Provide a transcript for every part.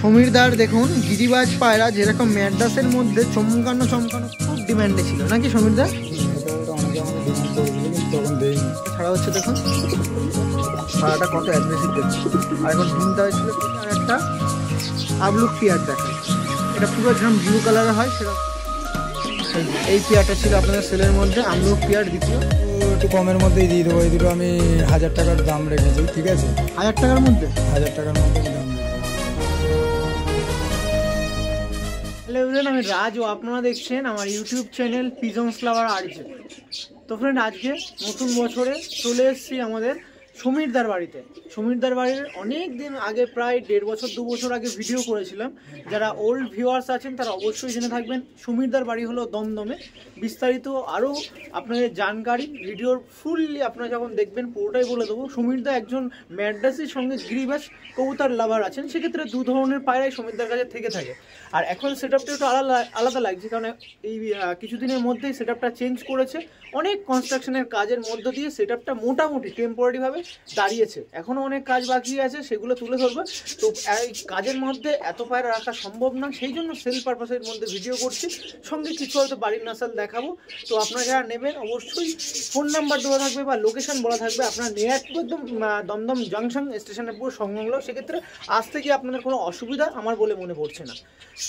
সমীরদার দেখুন গিরিবাজ পায়রা যেরকম ম্যাড্রাসের মধ্যে চমকানো খুব ডিমান্ডে ছিল নাকি সমীরদা? ছাড়া হচ্ছে দেখুন পায়রাটা কত অ্যাগ্রেসিভ দেখছে। আর এখন ডিমটা হয়েছিল আর একটা আবলুক পেয়ার দেখা, এটা পুরো যেরকম ব্লু কালারের হয় সেরকম এই পেয়ারটা ছিল আপনাদের সেলের মধ্যে। আমলুক পেয়ার দ্বিতীয় একটু কমের মধ্যেই দিয়ে দেবো। এই দুটো আমি 1000 টাকার দাম রেখেছি, ঠিক আছে? 1000 টাকার মধ্যে? 1000 টাকার মধ্যে দাম। হ্যালো এভরিওয়ান, আমি রাজ ও আপনারা দেখছেন আমার ইউটিউব চ্যানেল পিজনস লাভার আরজে। তো ফ্রেন্ড, আজকে নতুন বছরে চলে এসেছি আমাদের সমীরদার বাড়িতে। সমীরদার বাড়ির অনেক দিন আগে, প্রায় 1.5 বছর 2 বছর আগে ভিডিও করেছিলাম। যারা ওল্ড ভিউয়ার্স আছেন তারা অবশ্যই জেনে থাকবেন সমীরদার বাড়ি হলো দমদমে। বিস্তারিত আরও আপনাদের জানকারি ভিডিওর ফুললি আপনারা যখন দেখবেন পুরোটাই বলে দেবো। সমীরদা একজন ম্যাড্রাসের সঙ্গে গিরিবাজ কবুতর লাভার আছেন, সেক্ষেত্রে 2 ধরনের পায়রাই সমীরদার কাছে থেকে থাকে। আর এখন সেট আপটা একটু আলাদা লাগছে, কারণ এই কিছুদিনের মধ্যেই সেট আপটা চেঞ্জ করেছে। অনেক কনস্ট্রাকশনের কাজের মধ্য দিয়ে সেট আপটা মোটামুটি টেম্পোরারিভাবে দাঁড়িয়েছে। এখনও অনেক কাজ বাকি আছে, সেগুলো তুলে ধরবে। তো এই কাজের মধ্যে এত পায়রা রাখা সম্ভব না, সেই জন্য সেল পারপাসের মধ্যে ভিডিও করছি। সঙ্গে কিছু হয়তো বাড়ির নাসাল দেখাবো। তো আপনারা যারা নেবেন অবশ্যই ফোন নাম্বার দেওয়া থাকবে বা লোকেশন বলা থাকবে। আপনারা নিয়ে একদম দমদম জাংশন স্টেশনের পুরো সংলগ্ন, সেক্ষেত্রে আসতে গিয়ে আপনাদের কোনো অসুবিধা আমার বলে মনে পড়ছে না।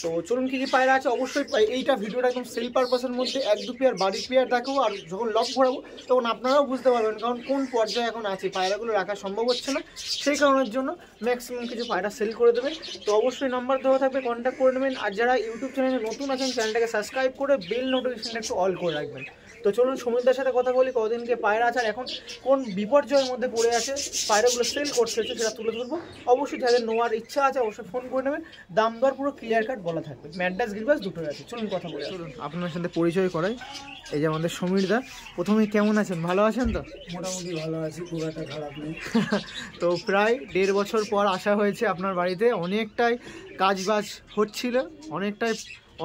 তো চলুন কী কী পায়রা আছে অবশ্যই এইটা ভিডিওটা একদম সেল পারপাসের মধ্যে 1-2 পেয়ার বাড়ির পেয়ার দেখাবো। আর যখন লক ঘোরাবো তখন আপনারাও বুঝতে পারবেন, কারণ কোন পর্যায়ে এখন আছে পায়রাগুলো রাখা সম্ভব হচ্ছে না, সেই কারণের জন্য ম্যাক্সিমাম কিছু পায়রা সেল করে দেবেন। তো অবশ্যই নাম্বার দেওয়া থাকবে, কন্ট্যাক্ট করে নেবেন। আর যারা ইউটিউব চ্যানেলে নতুন আছেন চ্যানেলটাকে সাবস্ক্রাইব করে বেল নোটিফিকেশনটা একটু অল করে রাখবেন। তো চলুন সমীরদার সাথে কথা বলি, কদিনকে পায়রা আছে আর এখন কোন বিপর্যয়ের মধ্যে পড়ে আছে, পায়রাগুলো সেল করতে হচ্ছে সেটা তুলে ধরবো। অবশ্যই যাদের নেওয়ার ইচ্ছা আছে অবশ্যই ফোন করে নেবেন, দাম দর পুরো ক্লিয়ার কাট বলা থাকবে। ম্যাড্রাস গিরিবাজ দুটোই আছে। চলুন কথা বলি, চলুন আপনার সাথে পরিচয় করাই। এই যে আমাদের সমীরদা, প্রথমে কেমন আছেন? ভালো আছেন তো? মোটামুটি ভালো আছি, খুব একটা খারাপ নেই। তো প্রায় 1.5 বছর পর আসা হয়েছে আপনার বাড়িতে। অনেকটাই কাজবাজ হচ্ছিল,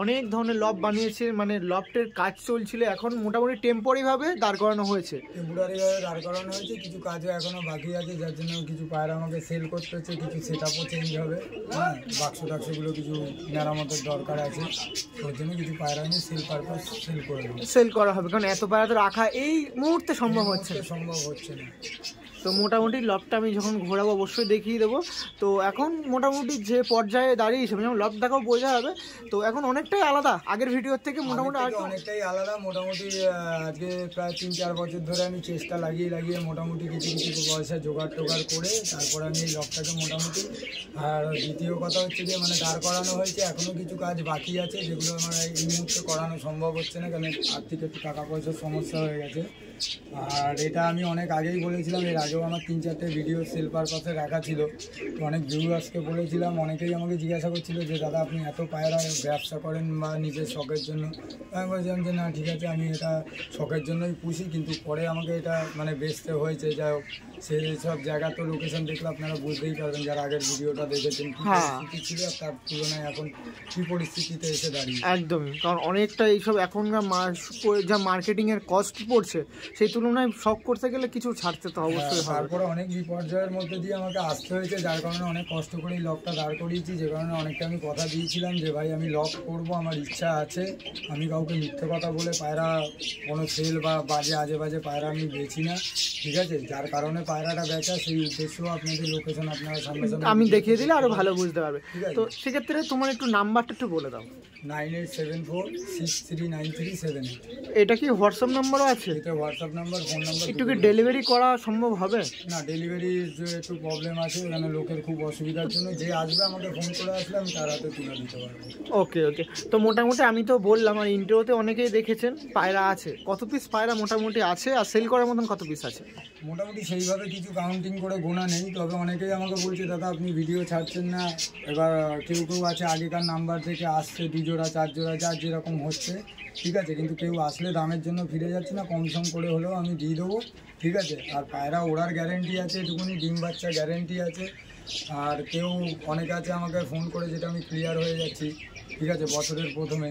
অনেক ধরনের লব বানিয়েছে, মানে লফটের কাজ চলছিল। এখন মোটামুটি টেম্পোরারিভাবে দাঁড় করানো হয়েছে। টেম্পোরারিভাবে দাঁড় করানো হয়েছে, কিছু কাজও এখনও বাকি আছে, যার জন্য কিছু পায়রা আমাকে সেল করতে হচ্ছে। কিছু সেট আপও চেঞ্জ হবে, হ্যাঁ, বাক্স টাক্সগুলো কিছু মেরামতের দরকার আছে, ওর জন্য কিছু পায়রা আমি সেল পারপাস সেল করা হবে, কারণ এত পায়রা তো রাখা এই মুহূর্তে সম্ভব হচ্ছে না। তো মোটামুটি লবটা আমি যখন ঘোরাবো অবশ্যই দেখিয়ে দেবো। তো এখন মোটামুটি যে পর্যায়ে দাঁড়িয়েছে, যেমন লব দেখাও বোঝা যাবে। তো এখন অনেকটাই আলাদা আগের ভিডিওর থেকে, মোটামুটি অনেকটাই আলাদা। মোটামুটি আজকে প্রায় 3-4 বছর ধরে আমি চেষ্টা লাগিয়ে মোটামুটি কিছু পয়সা জোগাড় করে তারপরে আমি এই লবটাকে মোটামুটি। আর দ্বিতীয় কথা হচ্ছে যে মানে দাঁড় করানো হয়েছে, এখনও কিছু কাজ বাকি আছে যেগুলো আমার এই মুহূর্তে করানো সম্ভব হচ্ছে না, কারণ আর্থিক একটু টাকা পয়সার সমস্যা হয়ে গেছে। আর এটা আমি অনেক আগেই বলেছিলাম, এর আগেও আমার 3-4টে ভিডিও সেল পারপাসে রাখা ছিল। তো অনেক ভিউয়ার্সকে বলেছিলাম, অনেকেই আমাকে জিজ্ঞাসা করছিল যে দাদা আপনি এত পায়রা ব্যবসা করেন বা নিজের শখের জন্য? আমি বলছিলাম যে না, ঠিক আছে, আমি এটা শখের জন্যই পুষি, কিন্তু পরে আমাকে এটা মানে বেচতে হয়েছে। যাই হোক, সেই সব জায়গা তো লোকেশন দেখলে আপনারা বুঝতেই পারবেন, যারা আগের ভিডিওটা দেখেছেন কী পরিস্থিতি ছিল আর তার তুলনায় এখন কী পরিস্থিতিতে এসে দাঁড়িয়ে। একদমই, কারণ অনেকটা এইসব এখনকার যা মার্কেটিংয়ের কস্ট পড়ছে সেই তুলনায় শখ করতে গেলে কিছু ছাড়তে তো অবশ্যই। তারপরে অনেক বিপর্যয়ের মধ্যে দিয়ে আমাকে আসতে হয়েছে, যার কারণে অনেক কষ্ট করে এই লকটা দাঁড় করিয়েছি। যে কারণে অনেকটা আমি কথা দিয়েছিলাম যে ভাই আমি লক করব, আমার ইচ্ছা আছে, আমি কাউকে মিথ্যে কথা বলে পায়রা কোনো সেল বা আজে বাজে পায়রা আমি বেছি না, ঠিক আছে? যার কারণে পায়রাটা বেচা, সেই উদ্দেশ্য আপনাদের লোকেশন আপনারা সামনে আমি দেখিয়ে দিলে আরও ভালো বুঝতে পারবে। তো সেক্ষেত্রে তোমার একটু নাম্বারটা একটু বলে দাও। 9874639378। এটা কি হোয়াটসঅ্যাপ নাম্বারও আছে? এটা হোয়াটসঅ্যাপ নাম্বার, ফোন নাম্বার। একটু কি ডেলিভারি করা সম্ভব হবে? না, ডেলিভারির যে একটু প্রবলেম আছে, ওখানে লোকের খুব অসুবিধার জন্য যে আসবে আমাকে ফোন করে আসলে আমি তার হাতে তুলে দিতে পারবো। ওকে। তো মোটামুটি আমি তো বললাম, আর ইন্টারভিউতে অনেকেই দেখেছেন পায়রা আছে। কত পিস পায়রা মোটামুটি আছে আর সেল করার মতন কত পিস আছে? মোটামুটি সেইভাবে কিছু কাউন্টিং করে গোনা নেই, তবে অনেকেই আমাকে বলছে দাদা আপনি ভিডিও ছাড়ছেন না। এবার কেউ আছে আগেকার নাম্বার থেকে আসছে 2 জোড়া 4 জোড়া যার যেরকম হচ্ছে, ঠিক আছে, কিন্তু কেউ আসলে দামের জন্য ফিরে যাচ্ছে না, কম সম করে হলেও আমি দিয়ে দেবো, ঠিক আছে? আর পায়রা ওড়ার গ্যারেন্টি আছে, এটুকুনি ডিম বাচ্চা গ্যারেন্টি আছে। আর কেউ অনেকে আছে আমাকে ফোন করে, যেটা আমি ক্লিয়ার হয়ে যাচ্ছি, ঠিক আছে, বছরের প্রথমে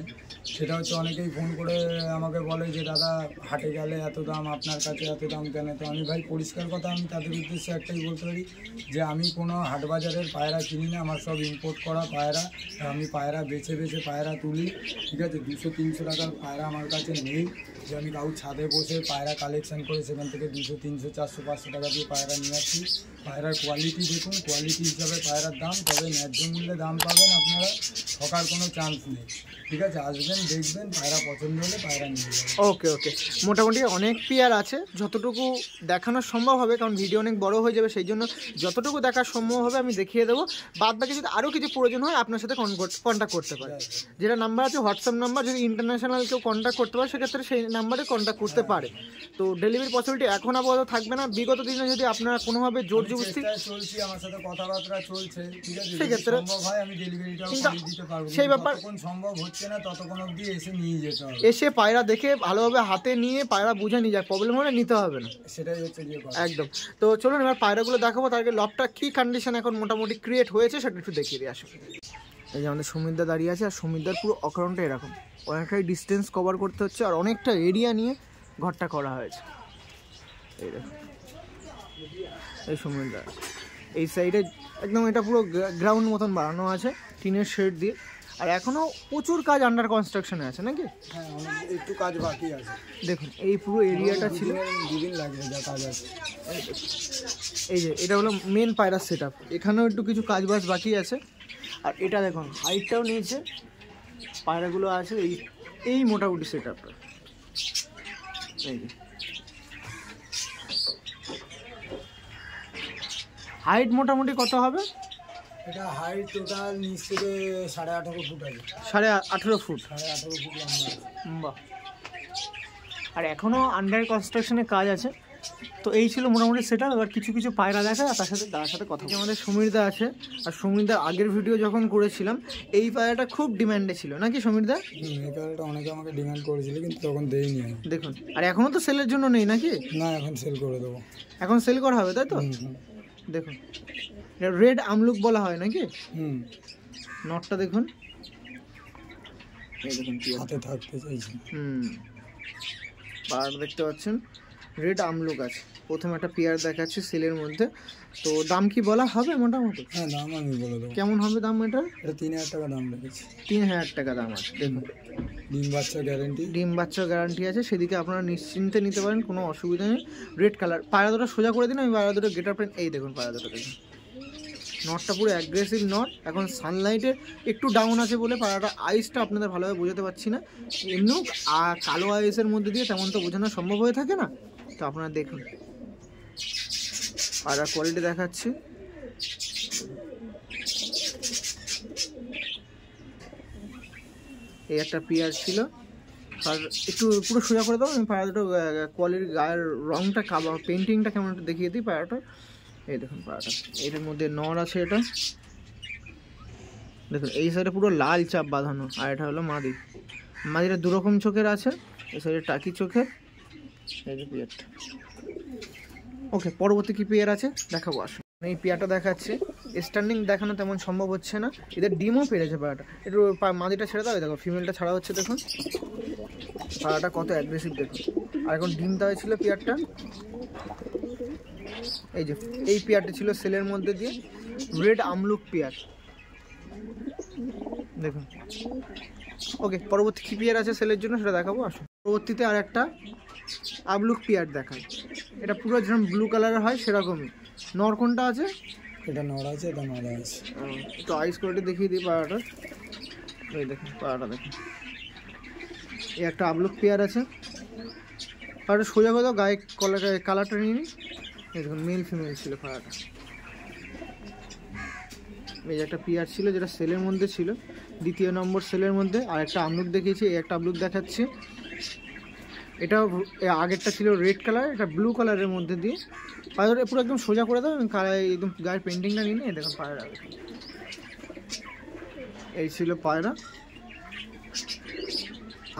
সেটা হচ্ছে অনেকেই ফোন করে আমাকে বলে যে দাদা হাটে গেলে এত দাম, আপনার কাছে এত দাম কেন? তো আমি ভাই পরিষ্কার কথা আমি তাদের উদ্দেশ্যে একটাই বলতে পারি যে আমি কোনো হাট বাজারের পায়রা কিনি না, আমার সব ইম্পোর্ট করা পায়রা। আর আমি পায়রা বেছে বেছে পায়রা তুলি, ঠিক আছে। 200-300 টাকার পায়রা আমার কাছে নেই যে আমি কাউ ছাদে বসে পায়রা কালেকশন করে সেখান থেকে 200-300-400-500 টাকা দিয়ে পায়রা নিয়ে আসি। পায়রার কোয়ালিটি দেখুন, কোয়ালিটি হিসাবে পায়রার দাম, তবে ন্যায্য মূল্যে দাম পাবেন আপনারা, ঠকার কোনো চান্স নেই, ঠিক আছে। আসবেন, দেখবেন, পায়রা পছন্দ হলে পায়রা নিয়ে যাবেন। ওকে ওকে, মোটামুটি অনেক পেয়ার আছে, যতটুকু দেখানো সম্ভব হবে, কারণ ভিডিও অনেক বড় হয়ে যাবে, সেই জন্য যতটুকু দেখা সম্ভব হবে আমি দেখিয়ে দেবো। বাদ বাকি যদি আরও কিছু প্রয়োজন হয় আপনার সাথে কন্ট্যাক্ট করতে পারে, যেটা নাম্বার আছে হোয়াটসঅ্যাপ নাম্বার, যদি ইন্টারন্যাশনাল কেউ কন্ট্যাক্ট করতে পারে সেক্ষেত্রে সেই নাম্বারে কন্ট্যাক্ট করতে পারে। তো ডেলিভারি পসিবিলিটি এখন আপাতত থাকবে না, বিগত দিনে যদি আপনারা কোনোভাবে জোর জবরদস্তি চলছি, আমার সাথে কথাবার্তা চলছে, ঠিক আছে, সেক্ষেত্রে সম্ভব হয় আমি ডেলিভারিটাও করে দিতে পারবো। সেই ব্যাপার যতক্ষণ সম্ভব হচ্ছে না ততক্ষণ অবধি এসে নিয়ে যেতে হবে, এসে পায়রা দেখে ভালোভাবে হাতে নিয়ে পায়রা বুঝে নিয়ে যায়, প্রবলেম হলে নিতে হবে না, সেটাই হচ্ছে যে একদম। তো চলুন এবার পায়রাগুলো দেখাবো, তার আগে লবটা কি কন্ডিশন এখন মোটামুটি ক্রিয়েট হয়েছে সেটা একটু দেখিয়ে দিয়ে আসুন। এই যে আমাদের সমীরদা দাঁড়িয়ে আছে, আর সমীরদার পুরো অকারণটা এরকম, অনেকটাই ডিস্টেন্স কভার করতে হচ্ছে, আর অনেকটা এরিয়া নিয়ে ঘরটা করা হয়েছে। এই দেখুন এই সমীরদা, এই সাইডে একদম এটা পুরো গ্রাউন্ড মতন বানানো আছে টিনের শেড দিয়ে, আর এখনও প্রচুর কাজ আন্ডার কনস্ট্রাকশনে আছে নাকি? হ্যাঁ, একটু কাজ বাকি আছে। দেখুন এই পুরো এরিয়াটা ছিল, 2 দিন লাগবে যা কাজ আছে। এই যে এটা হলো মেন পায়রা সেট আপ, এখানেও একটু কিছু কাজ বাজ বাকি আছে। আর এটা দেখুন হাইটটাও নিয়েছে, পায়রাগুলো আছে এই মোটামুটি সেট আপটা। এই যে হাইট মোটামুটি কত হবে? এটা হাইট টোটাল নিচ থেকে 18.5 ফুট আছে। 18.5 ফুট? 18.5 ফুট লম্বা আছে। বাহ। আর এখনও আন্ডার কনস্ট্রাকশনের কাজ আছে। তো এই ছিল মোটামুটি সেটা। এবার কিছু কিছু পায়রা দেখা, আর তার সাথে কথা। আমাদের সমীরদা আছে, আর সমীরদার আগের ভিডিও যখন করেছিলাম এই পায়রাটা খুব ডিমান্ডে ছিল নাকি সমীরদা? এই পায়রাটা অনেকে আমাকে ডিমান্ড করেছিল, কিন্তু তখন দেইনি। দেখুন, আর এখনও তো সেলের জন্য নেই নাকি? না, এখন সেল করে দেবো। এখন সেল করা হবে তাই তো? দেখুন রেড আমলুক বলা হয় নাকি? নটটা দেখুন, এই দেখুন হাতে থাকতে চাইছি। পায়রা দেখতে পাচ্ছেন, রেড আমলুক আছে। প্রথমে একটা পেয়ার দেখাচ্ছি সেলের মধ্যে। তো দাম কি বলা হবে মোটামুটি? হ্যাঁ, দাম আমি বলে দেবো। কেমন হবে দাম এটা? এটা 3000 টাকা দাম রেখেছি। 3000 টাকা দাম আছে। দেখুন ডিম বাচ্চা গ্যারান্টি, ডিম বাচ্চা গ্যারান্টি আছে, সেদিকে আপনারা নিশ্চিন্তে নিতে পারেন, কোনো অসুবিধা নেই। Red colour. পায়রা দুটো সোজা করে দিন, আমি পায়রা দুটো গেটার প্রিন্ট। এই দেখুন পায়রা দুটো দেখুন, নটটা পুরো অ্যাগ্রেসিভ নট। এখন সানলাইটের একটু ডাউন আছে বলে পায়রাটা আইসটা আপনাদের ভালোভাবে বোঝাতে পারছি না, এমনিও কালো আইসের মধ্যে দিয়ে তেমন তো বোঝানো সম্ভব হয়ে থাকে না। তো আপনারা দেখুন পায়রার কোয়ালিটি দেখাচ্ছি। এই একটা পেয়ার ছিল, আর একটু পুরো সোজা করে দাও, আমি পায়রা দুটো কোয়ালিটি গায়ের রংটা পেন্টিংটা কেমন একটু দেখিয়ে দিই পায়রাটা। এই দেখুন পায়রাটা, এটার মধ্যে নর আছে। এটা দেখুন এই সাইডে পুরো লাল চাপ বাঁধানো, আর এটা হলো মাদি। মাদিটা দুরকম চোখের আছে, এই সাইডে টাকি চোখের। এই যে পেয়ারটা। ওকে, পরবর্তী কি পেয়ার আছে দেখাবো আসুন। এই পেয়ারটা দেখাচ্ছে, স্ট্যান্ডিং দেখানো তেমন সম্ভব হচ্ছে না, এদের ডিমও পেরেছে পায়রাটা। একটু মাদিটা ছেড়ে দাও, দেখো ফিমেলটা ছাড়া হচ্ছে। দেখুন পায়রাটা কত অ্যাগ্রেসিভ দেখুন। আর এখন ডিম দেওয়া ছিল পেয়ারটা। এই যে এই পেয়ারটা ছিল সেলের মধ্যে দিয়ে, রেড আমলুক পেয়ার দেখুন। ওকে, পরবর্তী কি পেয়ার আছে সেলের জন্য সেটা দেখাবো আসুন। পরবর্তীতে আর একটা আমলুক পেয়ার দেখায়, এটা পুরো যেরকম ব্লু কালারের হয় সেরকমই। নর কোনটা আছে? এটা নর আছে, এটা মাদা আছে। একটু আইস কোয়ালিটি দেখিয়ে দিই পায়রাটা। এই দেখুন পায়রাটা দেখুন, এই একটা আমলুক পেয়ার আছে। পায়রাটা সোজা কথা গায়ে কালারটা নিয়ে নিই। এই দেখুন মেল ফিমেল ছিল পায়রাটা। এই যে একটা পেয়ার ছিল যেটা সেলের মধ্যে ছিল, দ্বিতীয় নম্বর সেলের মধ্যে। আর একটা আমলুক দেখিয়েছি, এই একটা আমলুক দেখাচ্ছি। এটাও আগেরটা ছিল রেড কালার, এটা ব্লু কালারের মধ্যে দিয়ে। পায়রাটা পুরো একদম সোজা করে দাও, একদম গায়ের পেন্টিংটা নিয়ে নিই। দেখুন পায়রা, এই ছিল পায়রা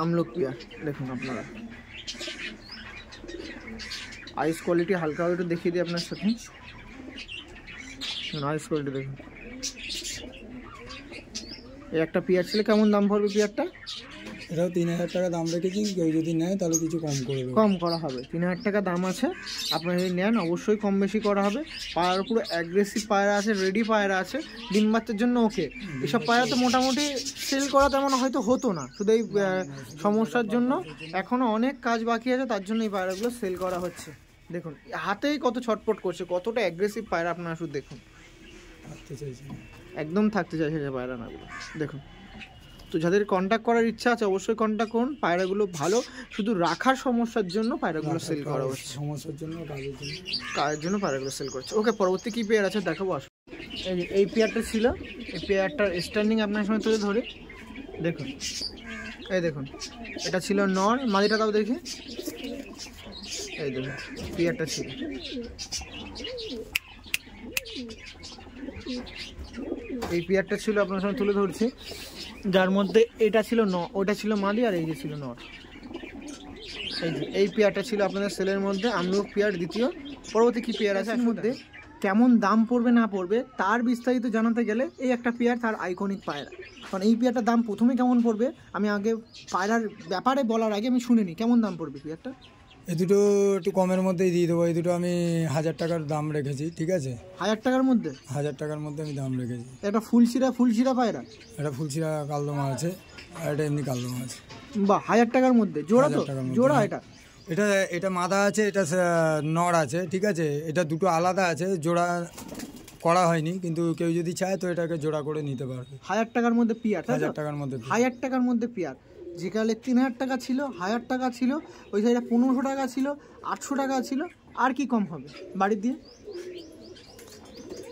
আমলুক পেয়ার। দেখুন আপনারা আইস কোয়ালিটি হালকা একটু দেখিয়ে দিই আপনার সাথে। আইস কোয়ালিটি দেখুন। এই একটা পেয়ার ছিল, কেমন দাম পড়বে পেয়ারটা? এটাও 3000 টাকা দাম রেখেছি, কেউ যদি নেয় তাহলে কিছু কম করে দেবো। কম করা হবে, 3000 টাকা দাম আছে। আপনারা যদি নেন অবশ্যই কম বেশি করা হবে। পায়রার পুরো অ্যাগ্রেসিভ পায়রা আছে, রেডি পায়রা আছে, ডিম বাচ্চার জন্য ওকে। এসব পায়রা তো মোটামুটি সেল করা তেমন হয়তো হতো না, শুধু এই সমস্যার জন্য এখনও অনেক কাজ বাকি আছে, তার জন্য এই পায়রাগুলো সেল করা হচ্ছে। দেখুন হাতেই কত ছটপট করছে, কতটা অ্যাগ্রেসিভ পায়রা আপনারা শুধু দেখুন। থাকতে চাইছি একদম থাকতে চাইছে যে পায়রা নাগুলো দেখুন। তো যাদের কন্ট্যাক্ট করার ইচ্ছা আছে অবশ্যই কন্ট্যাক্ট করুন। পায়রাগুলো ভালো, শুধু রাখার সমস্যার জন্য পায়রাগুলো সেল করা হচ্ছে, সমস্যার জন্য, কাজের জন্য পায়রাগুলো সেল করছে। ওকে, পরবর্তী কী পেয়ার আছে দেখাবো আসুন। এই পেয়ারটা ছিল, এই পেয়ারটার স্ট্যান্ডিং আপনার সঙ্গে তুলে ধরে দেখুন। এই দেখুন, এটা ছিল নর, মাদিটা তাও দেখি। এই দেখুন পেয়ারটা ছিল, এই পেয়ারটা ছিল আপনার সঙ্গে তুলে ধরছি, যার মধ্যে এটা ছিল ওটা ছিল মাদি, আর এই যে ছিল নর। এই যে এই পেয়ারটা ছিল আপনাদের সেলের মধ্যে, আমিও পেয়ার দ্বিতীয়। পরবর্তী কি পেয়ার আছে এর মধ্যে, কেমন দাম পড়বে না পড়বে তার বিস্তারিত জানাতে গেলে এই একটা পেয়ার তার আইকনিক পায়রা। কারণ এই পেয়ারটার দাম প্রথমে কেমন পড়বে আমি আগে পায়রার ব্যাপারে বলার আগে আমি শুনে নিই কেমন দাম পড়বে পেয়ারটা। এই দুটো একটু কমের মধ্যেই দিয়ে দেবো। এই দুটো আমি 1000 টাকার দাম রেখেছি, ঠিক আছে? 1000 টাকার মধ্যে? 1000 টাকার মধ্যে আমি দাম রেখেছি। এটা ফুলশিরা পায়রা, এটা ফুলশিরা কালদমা আছে, আর এটা এমনি কালদমা আছে। বাহ, 1000 টাকার মধ্যে জোড়া? তো জোড়া এটা? এটা এটা মাদা আছে, এটা নর আছে, ঠিক আছে? এটা দুটো আলাদা আছে, জোড়া করা হয়নি, কিন্তু কেউ যদি চায় তো এটাকে জোড়া করে নিতে পারবে। 1000 টাকার মধ্যে পেয়ার? 1000 টাকার মধ্যে, 1000 টাকার মধ্যে পেয়ার। যেখানে 3000 টাকা ছিল, 1000 টাকা ছিল, ওই সাইডে 1500 টাকা ছিল, 800 টাকা ছিল, আর কি কম হবে বাড়ির দিয়ে?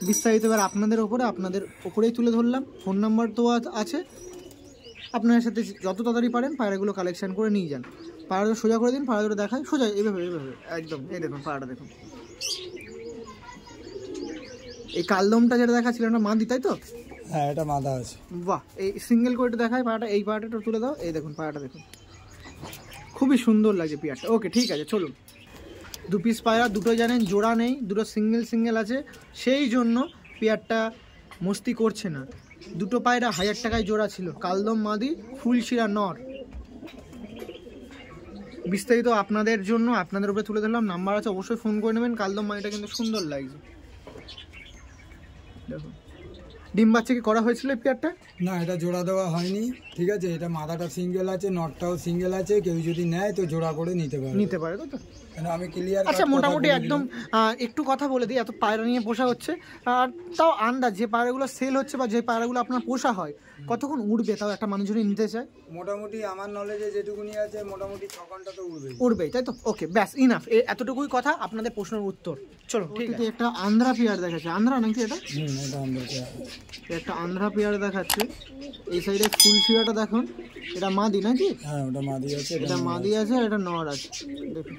বিস্তারিত এবার আপনাদের ওপরেই তুলে ধরলাম। ফোন নাম্বার তো আছে, আপনার সাথে যত তাড়াতাড়ি পারেন পায়রাগুলো কালেকশন করে নিয়ে যান। পায়রাটা সোজা করে দিন, পায়রাগুলো দেখায় সোজা, এইভাবে একদম। এই দেখুন পায়রাটা দেখুন, এই কালদমটা যেটা দেখাচ্ছিল না মাদি, তাই তো? হ্যাঁ, এটা মাদা আছে। বাহ, এই সিঙ্গেল করে দেখায় পায়রাটা, এই পায়রাটা তুলে দাও। এই দেখুন পায়রাটা দেখুন, খুবই সুন্দর লাগছে পেয়ারটা। ওকে ঠিক আছে, চলুন। 2 পিস পায়রা, দুটো জানেন জোড়া নেই, দুটো সিঙ্গেল আছে, সেই জন্য পেয়ারটা মস্তি করছে না। দুটো পায়রা 1000 টাকায় জোড়া ছিল, কালদম মাদি, ফুলশিরা নর। বিস্তারিত আপনাদের জন্য আপনাদের উপরে তুলে ধরলাম, নাম্বার আছে অবশ্যই ফোন করে নেবেন। কালদম মাদিটা কিন্তু সুন্দর লাগছে দেখুন। ডিম বাচ্চা কি করা হয়েছিল এই পেয়ারটা? না, এটা জোড়া দেওয়া হয়নি, ঠিক আছে? এটা মাদাটা সিঙ্গেল আছে, নটটাও সিঙ্গেল আছে, কেউ যদি নেয় তো জোড়া করে নিতে পারে তো? আমি ক্লিয়ার। আচ্ছা, মোটামুটি একদম একটু কথা বলে দিই, এত পায়রা নিয়ে পোষা হচ্ছে, আর তাও আন্দাজ যে পায়রাগুলো সেল হচ্ছে বা যে পায়রাগুলো আপনার পোষা হয় কতক্ষণ উড়বে, তাও একটা মানুষ যদি নিতে চায়? মোটামুটি আমার নলেজে যেটুকুনি আছে মোটামুটি 6 ঘন্টা তো উড়বেই, তাই তো? ওকে, ব্যাস ইনাফ, এতটুকুই কথা, আপনাদের প্রশ্নের উত্তর। চলো ঠিক আছে। একটা আন্ধ্রা পেয়ার দেখাচ্ছে, আন্ধ্রা নাকি এটা? একটা আন্ধ্রা পেয়ার দেখাচ্ছে। এই সাইডে ফুলশিরাটা দেখুন, এটা মাদি নাকি? হ্যাঁ, ওটা মাদি আছে, এটা মাদি আছে, আর এটা নর আছে। দেখুন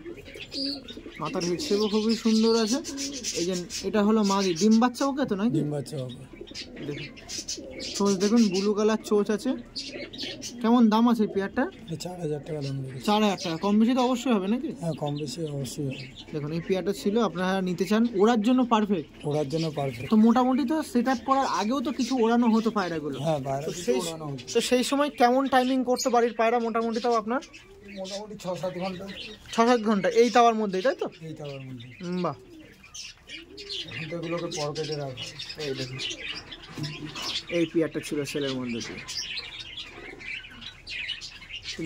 মাথার হেড শেপও খুবই সুন্দর আছে। এই যে এটা হলো মাদি, ডিম বাচ্চা ওকে তো নাকি? ডিম বাচ্চা হবে। দেখুন চোচ দেখুন, ব্লু কালার চোচ আছে। কেমন দাম আছে এই পেয়ারটা? 4000 টাকা দাম। 4000 টাকা, কম বেশি তো অবশ্যই হবে নাকি? হ্যাঁ, কম বেশি অবশ্যই হবে। দেখুন এই পেয়ারটা ছিল, আপনারা নিতে চান, ওড়ার জন্য পারফেক্ট। ওড়ার জন্য পারফেক্ট। তো মোটামুটি তো সেট আপ করার আগেও তো কিছু ওড়ানো হতো পায়রাগুলো। হ্যাঁ, পায়রা ওড়ানো হতো। তো সেই সময় কেমন টাইমিং করতে বাড়ির পায়রা মোটামুটি? তাও আপনার মোটামুটি 6-7 ঘন্টা। 6-7 ঘন্টা এই তাওয়ার মধ্যেই, তাই তো? এই তাওয়ার মধ্যে। বাহ, এগুলোকে পকেটে রাখো। এই দেখুন এই পেয়ারটা ছিল সেলের মধ্যে দিয়ে।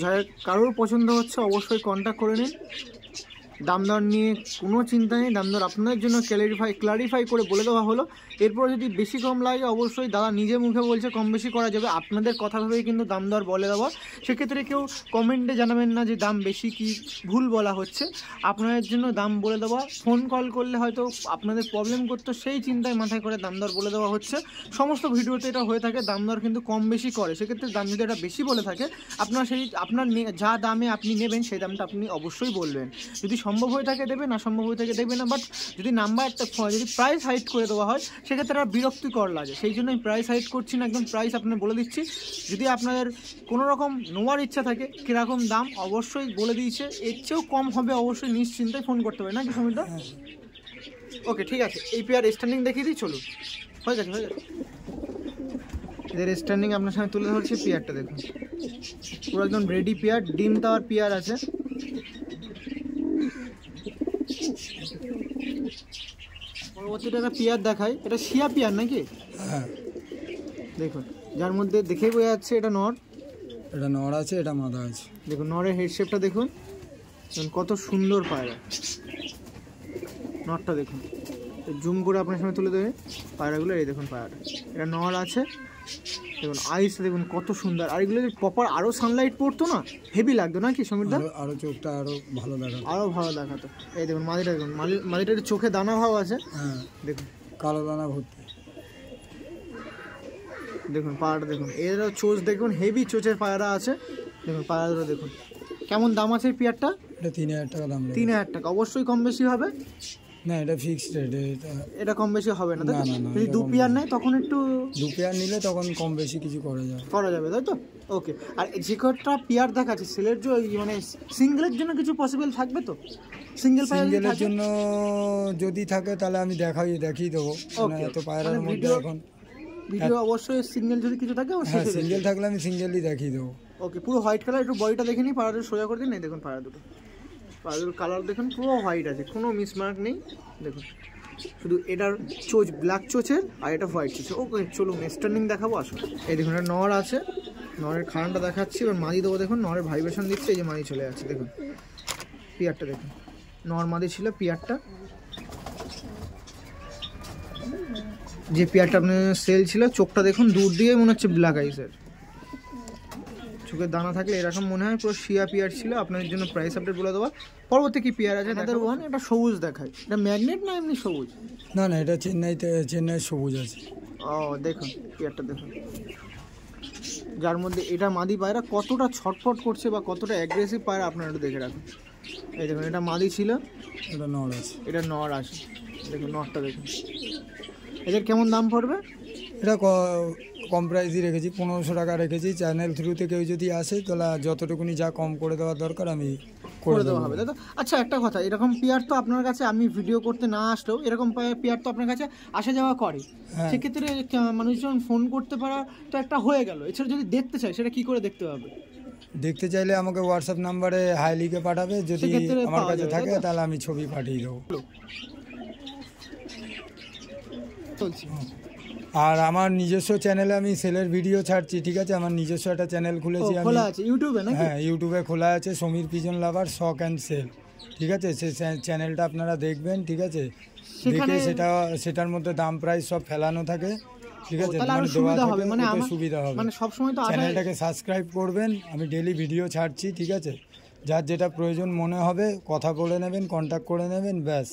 যাই কারোর পছন্দ হচ্ছে অবশ্যই কন্ট্যাক্ট করে নিন। দাম দর নিয়ে কোনো চিন্তা নেই, দাম দর আপনাদের জন্য ক্লারিফাই করে বলে দেওয়া হলো। এরপর যদি বেশি কম লাগে অবশ্যই দাদা নিজে মুখে বলছে কম বেশি করা যাবে, আপনাদের কথা ভেবেই কিন্তু দাম দর বলে দেওয়া। সেক্ষেত্রে কেউ কমেন্টে জানাবেন না যে দাম বেশি কি ভুল বলা হচ্ছে, আপনাদের জন্য দাম বলে দেওয়া। ফোন কল করলে হয়তো আপনাদের প্রবলেম করতো, সেই চিন্তায় মাথায় করে দাম দর বলে দেওয়া হচ্ছে। সমস্ত ভিডিওতে এটা হয়ে থাকে, দাম দর কিন্তু কম বেশি করে। সেক্ষেত্রে দাম যদি এটা বেশি বলে থাকে, আপনার যা দামে আপনি নেবেন সেই দামটা আপনি অবশ্যই বলবেন। যদি সম্ভব হয়ে থাকে দেবে, না সম্ভব হয়ে থাকে দেবে না। বাট যদি যদি প্রাইস হাইড করে দেওয়া হয় সেক্ষেত্রে আর বিরক্তিকর লাগে, সেই জন্য আমি প্রাইস হাইড করছি না, একদম প্রাইস আপনার বলে দিচ্ছি। যদি আপনাদের কোনো রকম নেওয়ার ইচ্ছা থাকে কীরকম দাম অবশ্যই বলে দিয়েছে, এর চেয়েও কম হবে অবশ্যই নিশ্চিন্তায় ফোন করতে হবে, নাকি সমীরদা? ওকে ঠিক আছে, এই পেয়ার স্ট্যান্ডিং দেখিয়ে দিই, চলুন। হয়ে গেছে হয়ে গেছে। এদের স্ট্যান্ডিং আপনার সামনে তুলে ধরছি। পেয়ারটা দেখুন, পুরো একদম রেডি পেয়ার, ডিম দেওয়ার পেয়ার আছে। পরবর্তীটা একটা পেয়ার দেখায়, এটা শিয়া পেয়ার নাকি? হ্যাঁ দেখুন, যার মধ্যে দেখেই বোঝা যাচ্ছে এটা নর। এটা নর আছে, এটা মাদা আছে। দেখুন নরের হেড শেপটা দেখুন, কত সুন্দর পায়রা। নরটা দেখুন, জুম করে আপনার সামনে তুলে দেবে পায়রাগুলো। এই দেখুন পায়রাটা, এটা নর আছে। দেখুন আইস দেখুন কত সুন্দর। আর এগুলো প্রপার আরও সানলাইট পড়তো না, হেভি লাগতো নাকি সমীরদা? আরো চোখটা আরো ভালো দেখাতো, আরও ভালো দেখাতো। এই দেখুন মাদিটা দেখুন, মাদিটার চোখে দানা ভাব আছে। হ্যাঁ দেখুন কালো দানা ভর্তি। দেখুন পায়রাটা দেখুন, এরও চোচ দেখুন, হেভি চোচের পায়রা আছে। দেখুন পায়রাগুলো দেখুন কেমন দাম আছে এই পেয়ারটা? এটা 3000 টাকা দাম। 3000 টাকা, অবশ্যই কম বেশি হবে না, এটা ফিক্সড রেট। এটা কম বেশি হবে না, তাই তো? না, যদি দু পেয়ার নেয় তখন একটু দু পেয়ার নিলে তখন কম বেশি কিছু করা যাবে, তাই তো? ওকে। আর যে কটা পেয়ার দেখাচ্ছে সেলের জন্য, মানে সিঙ্গেলের জন্য কিছু পসিবল থাকবে তো? সিঙ্গেলের জন্য যদি থাকে তাহলে আমি দেখিয়ে দেবো। এত পায়রার মধ্যে এখন ভিডিও অবশ্যই সিঙ্গেল যদি কিছু থাকে, হ্যাঁ সিঙ্গেল থাকলে আমি সিঙ্গেলই দেখিয়ে দেবো। ওকে, পুরো হোয়াইট কালার, একটু বডিটা দেখে নিই, পায়রাটা সোজা করে দিন। এই দেখুন পায়রা দুটো, পায়রার কালার দেখুন পুরো হোয়াইট আছে, কোনো মিসমার্ক নেই। দেখুন শুধু এটার চোচ ব্ল্যাক চোচের, আর এটা হোয়াইট চোচের। ওকে চলুন স্ট্যান্ডিং দেখাবো, আসুন। এই দেখুন এটা নর আছে, নরের খানটা দেখাচ্ছি। এবার মাদি দেবো, দেখুন নরের ভাইব্রেশন দিচ্ছে, এই যে মাদি চলে যাচ্ছে। দেখুন পিয়ারটা দেখুন, নর মাদি ছিল পিয়ারটা। যে পেয়ারটা আপনার সেল ছিল, চোখটা দেখুন দূর দিয়ে মনে হচ্ছে ব্ল্যাক আইসের, চোখের দানা থাকলে এরকম মনে হয়। পুরো শিয়া পেয়ার ছিল। আপনাদের জন্য প্রাইস আপডেট বলে দেওয়া। পরবর্তী কি পেয়ার আছে? আমাদের ওয়ান এটা সবুজ দেখায়, এটা ম্যাগনেট না এমনি সবুজ? না এটা চেন্নাই সবুজ আছে। ও দেখুন পেয়ারটা দেখুন, যার মধ্যে এটা মাদি পায়রা কতটা ছটফট করছে বা কতটা অ্যাগ্রেসিভ পায়রা আপনারা একটু দেখে রাখুন। এই দেখুন এটা মাদি ছিল, এটা নর আছে, এটা নর আছে। দেখুন নরটা দেখুন। এদের কেমন দাম পড়বে? এটা কম প্রাইসই রেখেছি, 1500 টাকা রেখেছি। চ্যানেল থ্রুতে কেউ যদি আসে তাহলে যতটুকুনি যা কম করে দেওয়ার দরকার আমি করে দেওয়া হবে, তাই তো? আচ্ছা একটা কথা, এরকম পেয়ার তো আপনার কাছে আমি ভিডিও করতে না আসলেও এরকম পেয়ার তো আপনার কাছে আসা যাওয়া করে, সেক্ষেত্রে মানুষজন ফোন করতে পারা তো একটা হয়ে গেল। এছাড়া যদি দেখতে চাই সেটা কি করে দেখতে হবে? দেখতে চাইলে আমাকে হোয়াটসঅ্যাপ নাম্বারে হাই লিখে পাঠাবে, যদি আমার কাছে থাকে তাহলে আমি ছবি পাঠিয়ে দেবো। আর আমার নিজস্ব চ্যানেলে আমি সেলের ভিডিও ছাড়ছি, ঠিক আছে? আমার নিজস্ব একটা চ্যানেল খুলেছি আমি, ইউটিউবে। হ্যাঁ ইউটিউবে খোলা আছে, Samir pigeon lover shock and sale, ঠিক আছে? সেই চ্যানেলটা আপনারা দেখবেন, ঠিক আছে? দেখে সেটার মধ্যে দাম প্রাইস সব ফেলানো থাকে, ঠিক আছে? মানে সুবিধা হবে, মানে সব সময় তো চ্যানেলটাকে সাবস্ক্রাইব করবেন। আমি ডেইলি ভিডিও ছাড়ছি, ঠিক আছে? যার যেটা প্রয়োজন মনে হবে কথা বলে নেবেন, কন্ট্যাক্ট করে নেবেন, ব্যাস।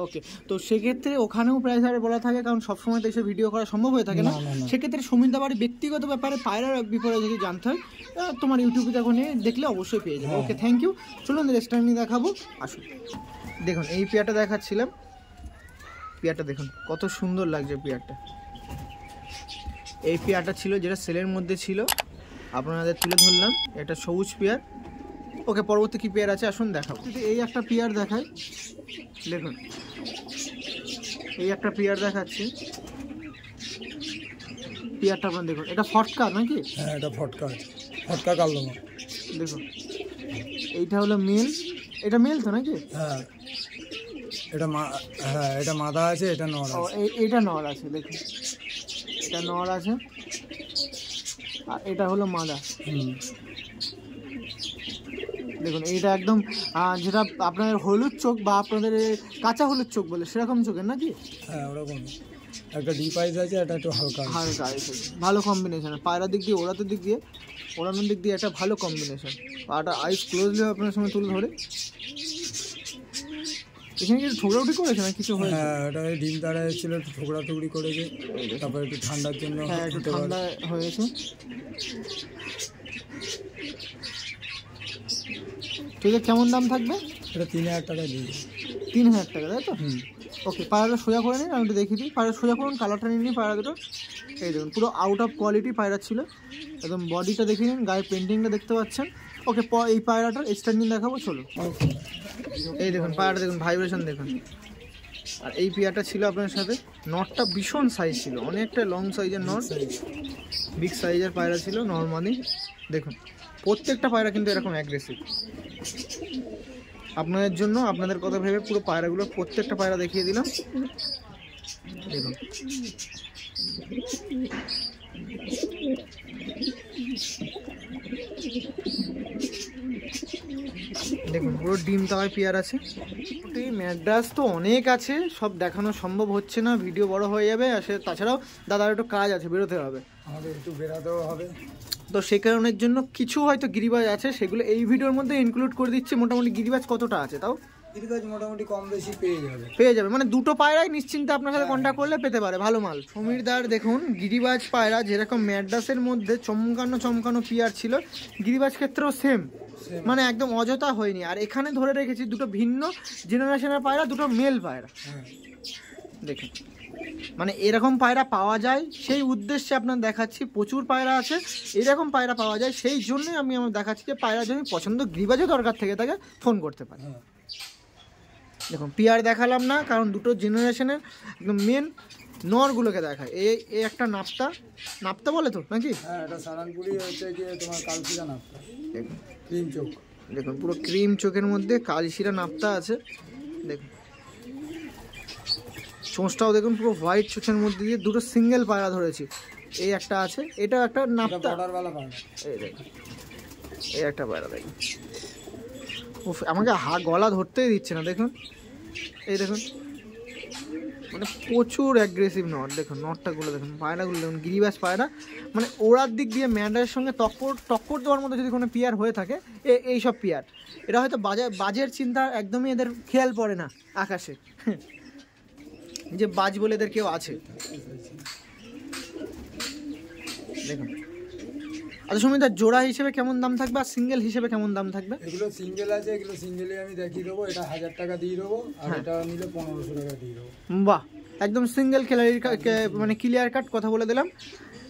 ওকে, তো সেক্ষেত্রে ওখানেও প্রাইস আরে বলা থাকে, কারণ সবসময় তো এসে ভিডিও করা সম্ভব হয়ে থাকে না। সেক্ষেত্রে সমীর দাবাড়ি ব্যক্তিগত ব্যাপারে পায়রার বিপরে যদি জানতে হয়, তোমার ইউটিউবে যখন দেখলে অবশ্যই পেয়ে যাবে। Okay thank you. চলুন রেস্টুরেন্ট দেখাবো, আসুন। দেখুন এই পেয়ারটা দেখাচ্ছিলাম, পেয়ারটা দেখুন কত সুন্দর লাগছে পেয়ারটা। এই পেয়ারটা ছিল যেটা সেলের মধ্যে ছিল, আপনাদের তুলে ধরলাম। এটা সবুজ পেয়ার। ওকে, পরবর্তী কি পেয়ার আছে আসুন দেখাবো। এই একটা পেয়ার দেখাই, দেখুন এই একটা পেয়ার দেখাচ্ছি। পেয়ারটা আপনার দেখুন, এটা ফটকা নাকি? হ্যাঁ এটা ফটকা কালদমা। দেখুন এইটা হলো মেল, এটা মেল তো নাকি? হ্যাঁ এটা মাদা আছে, এটা নর আছে। এটা নর আছে, দেখুন এটা নর আছে, আর এটা হলো মাদা। দেখুন এইটা একদম যেটা আপনাদের হলুদ চোখ বা আপনাদের কাঁচা হলুদ চোখ বলে সেরকম চোখের নাকি? হ্যাঁ ওরকম, একটা ডিপ আইস আছে, এটা একটু হালকা আইস আছে। ভালো কম্বিনেশন, পায়রার দিক দিয়ে ওড়ানোর দিক দিয়ে একটা ভালো কম্বিনেশন। পায়রাটা আইস ক্লোজলি আপনার সঙ্গে তুলে ধরে। এখানে কিছু ঠোকরাউটি করেছে না কিছু হয়েছে? হ্যাঁ এটা ডিম তারা এসেছিল, একটু ঠোকরাটুকরি করেছে, তারপর একটু ঠান্ডার জন্য। হ্যাঁ একটু ঠান্ডা হয়েছে। ঠিক আছে, কেমন দাম থাকবে? এটা 3000 টাকা দিয়ে। 3000 টাকা, তাই তো? ওকে, পায়রাটা সোজা করে নিন, আমি একটু দেখিয়ে দিই। পায়রা সোজা করুন, কালারটা নিয়ে নিন পায়রা দুটো। এই দেখুন পুরো আউট অফ কোয়ালিটি পায়রা ছিল, একদম বডিটা দেখে নিন, গায়ে পেন্টিংটা দেখতে পাচ্ছেন। ওকে, এই পায়রাটার স্ট্যান্ডিং দেখাবো, চলো। এই দেখুন পায়রাটা দেখুন, ভাইব্রেশন দেখুন, আর এই পেয়ারটা ছিল আপনার সাথে। নটটা ভীষণ সাইজ ছিল, অনেকটা লং সাইজের নট, বিগ সাইজের পায়রা ছিল নর্মালি। দেখুন প্রত্যেকটা পায়রা কিন্তু এরকম অ্যাগ্রেসিভ। আপনাদের জন্য, আপনাদের কথা ভেবে পুরো পায়রাগুলো প্রত্যেকটা পায়রা দেখিয়ে দিলাম। দেখুন দেখুন পুরো ডিম তাওয়ায় পেয়ার আছে। ম্যাড্রাস তো অনেক আছে, সব দেখানো সম্ভব হচ্ছে না, ভিডিও বড় হয়ে যাবে। আর তাছাড়াও দাদার একটু কাজ আছে, বেরোতে হবে, আমাদের একটু বেরাতেও হবে। তো সেই কারণের জন্য কিছু হয়তো গিরিবাজ আছে, সেগুলো এই ভিডিওর মধ্যে ইনক্লুড করে দিচ্ছি। মোটামুটি গিরিবাজ কতটা আছে তাও? গিরিবাজ মোটামুটি কম বেশি পেয়ে যাবে, মানে দুটো পায়রাই নিশ্চিন্তে আপনার সাথে কন্ট্যাক্ট করলে পেতে পারে ভালো মাল। সমীরদার দেখুন গিরিবাজ পায়রা যেরকম ম্যাড্রাসের মধ্যে চমকানো পিয়ার ছিল, গিরিবাজ ক্ষেত্রেও সেম, মানে একদম অযথা হয়নি। আর এখানে ধরে রেখেছি দুটো ভিন্ন জেনারেশনের পায়রা, দুটো মেল পায়রা। দেখুন মানে এরকম পায়রা পাওয়া যায় সেই উদ্দেশ্যে আপনার দেখাচ্ছি। প্রচুর পায়রা আছে এরকম পায়রা পাওয়া যায়, সেই জন্যই আমি আমার দেখাচ্ছি যে পায়রা যদি পছন্দ গিরিবাজও দরকার থেকে থাকে ফোন করতে পারে। দেখুন পিয়ার দেখালাম না, কারণ দুটো জেনারেশনের একদম মেন নরগুলোকে দেখায়। এই একটা নাপ্তা বলে তো নাকি? হ্যাঁ, এটা সারানপুরি হচ্ছে কি তোমার কালশিরা নাপ্তা। দেখুন ক্রিম চোখ, দেখুন পুরো ক্রিম চোখের মধ্যে কালশিরা নাপ্তা আছে। দেখুন চোঁচটাও দেখুন পুরো হোয়াইট চোখের মধ্যে দিয়ে দুটো সিঙ্গেল পায়রা ধরেছি। এই একটা আছে, এটা একটা নাপ্তা, এই দেখুন এই একটা পায়রা দেখুন। আমাকে গলা ধরতেই দিচ্ছে না। দেখুন এই দেখুন মানে প্রচুর অ্যাগ্রেসিভ নট। দেখুন নটটাগুলো দেখুন, পায়রাগুলো দেখুন, গিরিবাজ পায়রা। মানে ওড়ার দিক দিয়ে ম্যান্ডারের সঙ্গে টক্কর দেওয়ার মতো যদি কোনো পিয়ার হয়ে থাকে এইসব পিয়ার, এরা হয়তো বাজের চিন্তা একদমই এদের খেয়াল পড়ে না আকাশে যে বাজ বলে এদের কেউ আছে। দেখুন আচ্ছা সুমিতা, জোড়া হিসেবে কেমন দাম থাকবে আর সিঙ্গেল হিসেবে কেমন দাম থাকবে? এগুলো সিঙ্গেল আছে, এগুলো সিঙ্গেলে আমি দেখিয়ে দেবো। এটা 1000 টাকা দিয়ে দেবো, আর এটা নিলে 1500 টাকা দিয়ে দেবো। বাহ, একদম সিঙ্গেল মানে ক্লিয়ার কাট কথা বলে দিলাম।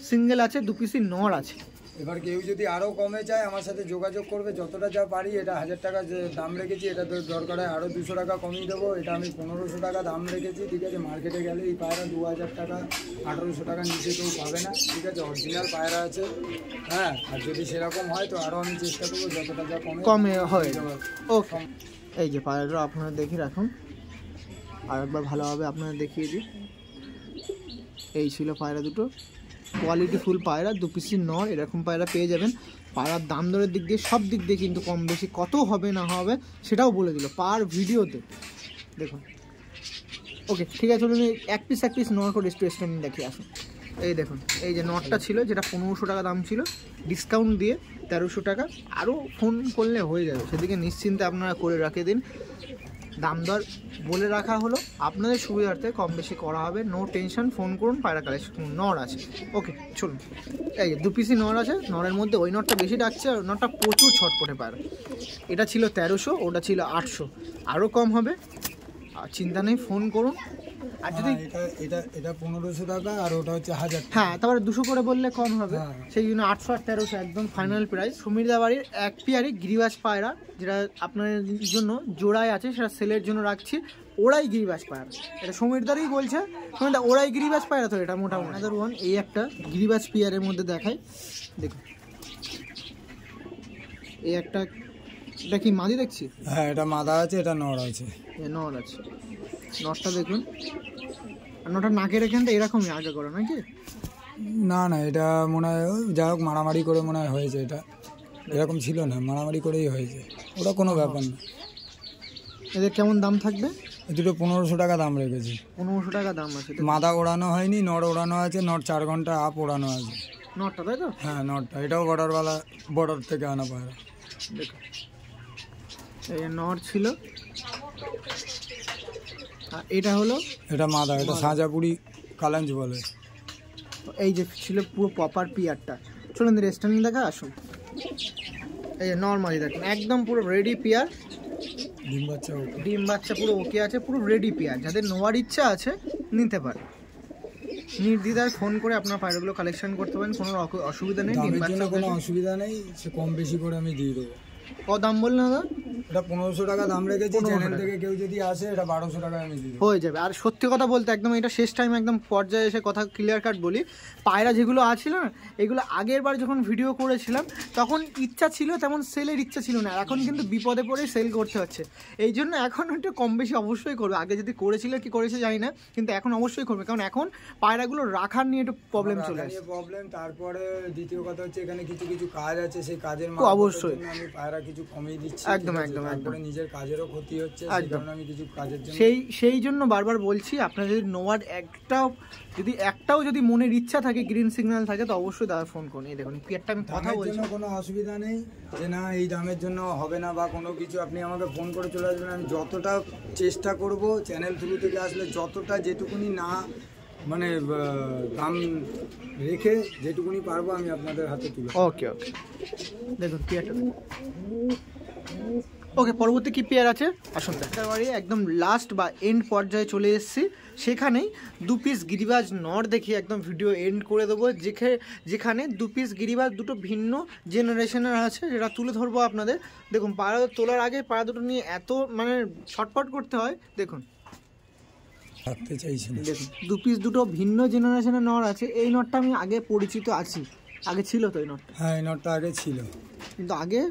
সিঙ্গেল আছে, 2 পিসি নর আছে। এবার কেউ যদি আরও কমে চায় আমার সাথে যোগাযোগ করবে, যতটা যা পারি। এটা 1000 টাকা যে দাম রেখেছি, এটা তো দরকার হয় আরও 200 টাকা কমিয়ে দেবো। এটা আমি 1500 টাকা দাম রেখেছি, ঠিক আছে। মার্কেটে গেলে এই পায়রা 2000 টাকা 1800 টাকা নিচে কেউ পাবে না, ঠিক আছে। অরিজিনাল পায়রা আছে, হ্যাঁ। আর যদি সেরকম হয় তো আরও আমি চেষ্টা করবো যতটা যা কমে হয়। ওকে, এই যে পায়রাটা আপনারা দেখে রাখুন, আর একবার ভালোভাবে আপনারা দেখিয়ে দিই। এই ছিল পায়রা দুটো, কোয়ালিটি ফুল পায়রা, 2 পিসি নর। এরকম পায়রা পেয়ে যাবেন। পায়রার দাম দরের দিক দিয়ে সব দিক দিয়ে কিন্তু কম বেশি কত হবে না হবে সেটাও বলে দিল পার ভিডিওতে। দেখুন ওকে ঠিক আছে, চলুন এক পিস নর করে রেস্টুরেন্ট দেখিয়ে আসুন। এই দেখুন এই যে নটটা ছিল, যেটা 1500 টাকা দাম ছিল, ডিসকাউন্ট দিয়ে 1300 টাকা। আরও ফোন করলে হয়ে যাবে, সেদিকে নিশ্চিন্তে আপনারা করে রাখে দিন। দাম দর বলে রাখা হলো, আপনাদের সুবিধার্থে কম বেশি করা হবে, নো টেনশন। ফোন করুন, পায়রা কালেকশন নর আছে। ওকে চলুন, এই 2 পিসি নর আছে। নরের মধ্যে ওই নটটা বেশি ডাকছে, আর নটটা প্রচুর ছটপটে পায়রা। এটা ছিল 1300, ওটা ছিল 800, আরও কম হবে, আর চিন্তা নেই, ফোন করুন। আর যদি এটা 1500 টাকা, আর ওটা হচ্ছে 1000। হ্যাঁ, তারপরে 200 করে বললে কম হবে, সেই জন্য 800 আর 1300 একদম ফাইনাল প্রাইস। সমীরদা বাড়ির এক পিয়ারি গিরিবাজ পায়রা, যেটা আপনার জন্য জোড়ায় আছে, সেটা সেলের জন্য রাখছি। ওরাই গিরিবাজ পায়রা, এটা সমীরদারই বলছে। সমীরদা ওরাই গিরিবাজ পায়রা তো এটা মোটামুটি। আদার ওয়ান এই একটা গিরিবাজ পিয়ারের মধ্যে দেখায়। দেখুন এই একটা, এটা কি মাদি দেখছি? হ্যাঁ, এটা মাদা আছে, এটা নর আছে। নর আছে, নরটা দেখুন। আর নটা নাকের এখানটা এরকমই আগে করে নাকি? না, এটা মনে হয় যাই হোক মারামারি করে মনে হয় হয়েছে। এটা এরকম ছিল না, মারামারি করেই হয়েছে, ওটা কোনো ব্যাপার না। এদের কেমন দাম থাকবে? দুটো 1500 টাকা দাম রেখেছি। 1500 টাকা দাম আছে। মাদা ওড়ানো হয়নি, নর ওড়ানো আছে। নর 4 ঘন্টা আপ ওড়ানো আছে। নরটা তাই তো? হ্যাঁ নরটা, এটাও বর্ডার থেকে আনা পায়রা। দেখো এই নর ছিল, আর এটা হলো এটা মাদা, এটা সাজাপুরি কালাঞ্জ বলে। এই যে ছিল পুরো প্রপার পিয়ারটা। চলুন রেস্টুরেন্ট দেখা আসুন। এই যে নর্মালি দেখুন একদম পুরো রেডি পিয়ার, ডিম বাচ্চা পুরো ওকে আছে, পুরো রেডি পিয়ার। যাদের নেওয়ার ইচ্ছা আছে নিতে পারে, নির্দ্বিধায় ফোন করে আপনার পায়রাগুলো কালেকশন করতে পারেন, কোনো অসুবিধা নেই। কোনো অসুবিধা নেই, সে কম বেশি করে আমি দিয়ে দেবো। কত দাম বললেন দাদা? এটা 1500 টাকা দাম রেখেছি। চ্যানেল থেকে কেউ যদি আসে এটা 1200 টাকায় আমি দিয়ে দেব। হয়ে যাবে। আর সত্যি কথা বলতে একদম এটা শেষ টাইম একদম পর্যায়ে এসে কথা ক্লিয়ার কাট বলি, পায়রা যেগুলো আছিল না এগুলো আগের বার যখন ভিডিও করেছিলাম তখন ইচ্ছা ছিল, তেমন সেলের ইচ্ছা ছিল না। এখন কিন্তু বিপদে পড়ে সেল করতে হচ্ছে, এই জন্য এখন একটু কম বেশি অবশ্যই করবে। আগে যদি করেছিল কি করেছে জানি না, কিন্তু এখন অবশ্যই করবে, কারণ এখন পায়রাগুলো রাখার নিয়ে একটু প্রবলেম চলে আসে। প্রবলেম, তারপরে দ্বিতীয় কথা হচ্ছে এখানে কিছু কিছু কাজ আছে, সেই কাজের অবশ্যই আমি পায়রা কিছু কমিয়ে দিচ্ছি। একদম একদম একদম। নিজের কাজেরও ক্ষতি হচ্ছে, আমি কিছু কাজের জন্য সেই জন্য বারবার বলছি, আপনার যদি নোয়াড একটাও যদি মনের ইচ্ছা থাকে, গ্রিন সিগন্যাল থাকে, তো অবশ্যই দাদা ফোন করুন। এই দেখুন পিয়ারটা আমি কথা বলছি, কোনো অসুবিধা নেই যে না এই দামের জন্য হবে না বা কোনো কিছু, আপনি আমাকে ফোন করে চলে আসবেন। আমি যতটা চেষ্টা করব চ্যানেল থ্রু থেকে আসলে যতটা যেটুকুনি না মানে দাম রেখে যেটুকুনি পারবো আমি আপনাদের হাতে তুলে। ওকে ওকে, দেখুন পিয়ারটা। ওকে, পরবর্তী কি পেয়ার আছে আসুন দেখার বাড়ি একদম লাস্ট বা এন্ড পর্যায়ে চলে এসেছি। সেখানেই 2 পিস গিরিবাজ নর দেখিয়ে একদম ভিডিও এন্ড করে দেবো, যেখানে 2 পিস গিরিবাজ দুটো ভিন্ন জেনারেশনের আছে, যেটা তুলে ধরবো আপনাদের। দেখুন পায়রা তোলার আগে পায়রা দুটো নিয়ে এত মানে ছটফট করতে হয়, দেখুন থাকতে চাইছি না। দেখুন 2 পিস দুটো ভিন্ন জেনারেশনের নর আছে। এই নরটা আমি আগে পরিচিত আছি, আগে ছিল তো এই নরটা? হ্যাঁ, এই নরটা আগে ছিল, কিন্তু আগে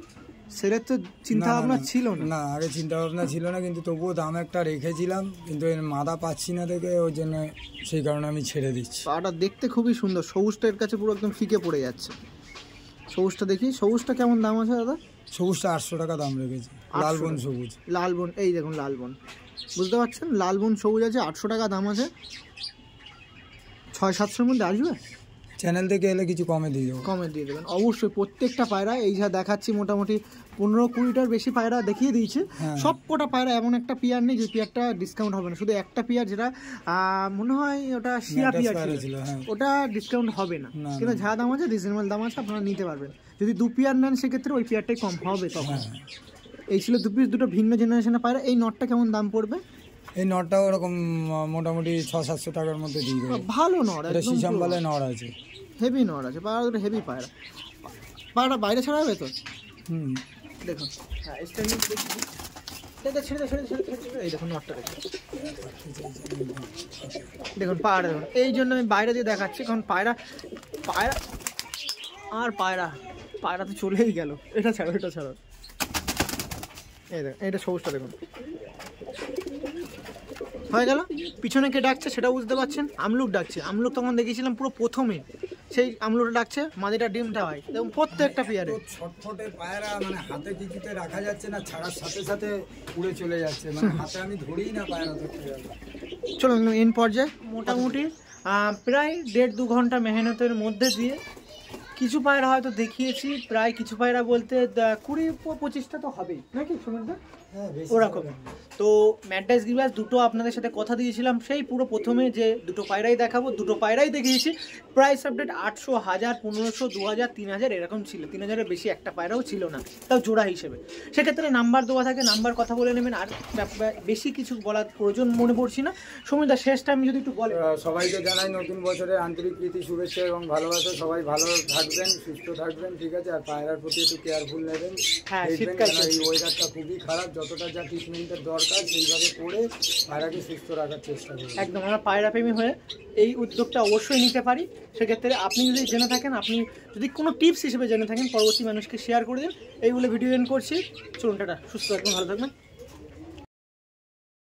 সেলের তো চিন্তা ভাবনা ছিল না। না, আগে চিন্তা ভাবনা ছিল না, কিন্তু তবুও দাম একটা রেখেছিলাম, কিন্তু এর মাদা পাচ্ছি না দেখে ওই জন্য, সেই কারণে আমি ছেড়ে দিচ্ছি। পাটা দেখতে খুবই সুন্দর, সবুজটা এর কাছে পুরো একদম ফিকে পড়ে যাচ্ছে। সবুজটা দেখি, সবুজটা কেমন দাম আছে দাদা? সবুজটা 800 টাকা দাম রেখেছি, লালবন সবুজ। লালবন, এই দেখুন লালবন, বুঝতে পারছেন লালবন সবুজ আছে, 800 টাকা দাম আছে। 600-700-র মধ্যে আসবে? চ্যানেল থেকে এলে কিছু কমে দিয়ে দেবো। কমে দিয়ে দেবেন অবশ্যই। প্রত্যেকটা পায়রা এই যা দেখাচ্ছি মোটামুটি 15-20টার বেশি পায়রা দেখিয়ে দিয়েছে। সব কটা পায়রা এমন একটা পিয়ার নেই যে পিয়ারটা ডিসকাউন্ট হবে না, শুধু একটা পিয়ার যেটা মনে হয় ওটা শিয়া পিয়ার ছিল, ওটা ডিসকাউন্ট হবে না। কিন্তু যা দাম আছে রিজনেবল দাম আছে, আপনারা নিতে পারবেন। যদি 2 পিয়ার নেন সেক্ষেত্রে ওই পিয়ারটাই কম হবে তখন। এই ছিল 2 পিস দুটো ভিন্ন জেনারেশনের পায়রা। এই নটটা কেমন দাম পড়বে? এই নটটাও ওরকম মোটামুটি 600-700 টাকার মধ্যে দিয়ে দেবো। ভালো নর, এটা শিশামবালে নর আছে, হেভি নর আছে, পায়রা দুটো হেভি পায়রা। পায়রা বাইরে ছাড়া হবে তো? দেখুন হ্যাঁ, এই দেখুন নটটা দেখুন, দেখুন পায়রা দেখুন। এই জন্য আমি বাইরে দিয়ে দেখাচ্ছি, কারণ পায়রা তো চলেই গেল। এটা ছাড়ো, এটা ছাড়ো, এই দেখুন এইটা সবুজটা দেখুন হয়ে গেল। পিছনে কে ডাকছে সেটা বুঝতে পারছেন, আমলুক ডাকছে। আমলুক তখন দেখিয়েছিলাম পুরো প্রথমে, সেই আমলুকটা ডাকছে, মাদিটা ডিমটা হয়। এবং প্রত্যেকটা পেয়ারে ছটফটে পায়রা, মানে হাতে কিছুতে রাখা যাচ্ছে না, ছাড়ার সাথে সাথে উড়ে চলে যাচ্ছে, মানে হাতে আমি ধরেই না পায়রা ধরতে যাবো। চলো এন পর্যায়ে মোটামুটি প্রায় 1.5-2 ঘন্টা মেহনতের মধ্যে দিয়ে কিছু পায়রা হয়তো দেখিয়েছি, প্রায় কিছু পায়রা বলতে 20-25টা তো হবেই নাকি সুমিতদা? ওরকম। তো ম্যাড্রাস গিরিবাজ দুটো আপনাদের সাথে কথা দিয়েছিলাম সেই পুরো প্রথমে, যে দুটো পায়রাই দেখাবো, দুটো পায়রাই দেখিয়েছি। প্রাইস আপডেট 800, 1000, 1500, 2000, 3000 এরকম ছিল। 3000-এর বেশি একটা পায়রাও ছিল না, তাও জোড়া হিসেবে। সেক্ষেত্রে নাম্বার দেওয়া থাকে, নাম্বার কথা বলে নেবেন। আর বেশি কিছু বলার প্রয়োজন মনে পড়ছি না। সুমিতদা শেষটা আমি যদি একটু বলেন। সবাইকে জানাই নতুন বছরের আন্তরিক প্রীতি, শুভেচ্ছা এবং ভালোবাসা। সবাই ভালো থাকবেন, সুস্থ থাকবেন, ঠিক আছে? আর পায়রার প্রতি একটু কেয়ারফুল নেবেন। হ্যাঁ, এই ওয়েদারটা খুবই খারাপ, যতটা যা ট্রিটমেন্টের দরকার সেইভাবে করে পায়রাকে সুস্থ রাখার চেষ্টা করুন। একদম, আমরা পায়রা প্রেমী হয়ে এই উদ্যোগটা অবশ্যই নিতে পারি। সেক্ষেত্রে আপনি যদি জেনে থাকেন, আপনি যদি কোনো টিপস হিসেবে জেনে থাকেন, পরবর্তী মানুষকে শেয়ার করে দিন। এইগুলো ভিডিও এন্ড করছি। চলুন টাটা, সুস্থ থাকবেন, ভালো থাকবেন।